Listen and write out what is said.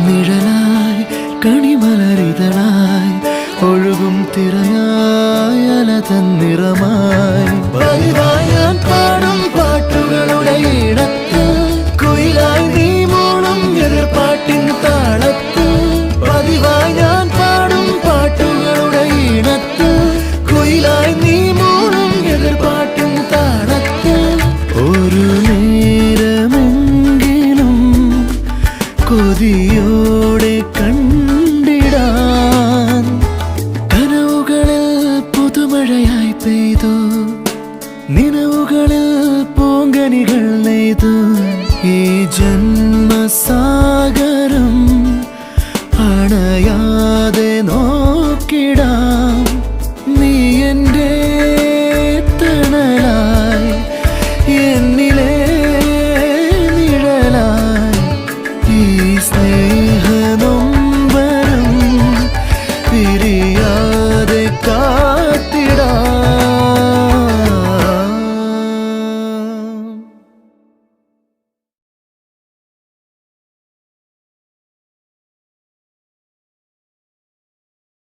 നിഴലായി കണിമലരിതളായി ഒഴുകും തിരയായി അലതൻ നിറമായി പതിവായി ഞാൻ പാടും പാട്ടുകളുടെ ഇടത്ത് കുയിലായി നീ മൂളും എതിർപ്പാട്ടിൻ താളത്ത് പതിവായി ഞാൻ പാടും പാട്ടുകളുടെ ഇടത്ത് കുയിലായി നീ മൂളും എതിർപ്പാട്ടിൻ താളത്ത് ഒരു നേരമെങ്കിലും കൊതിയോടെ കണ്ടിടാൻ കനവുകളിൽ പുതുമഴയായി പെയ്തു നിലവുകളിൽ പൂങ്കനികൾ നെയ്തു ഈ ജന്മസാഗരം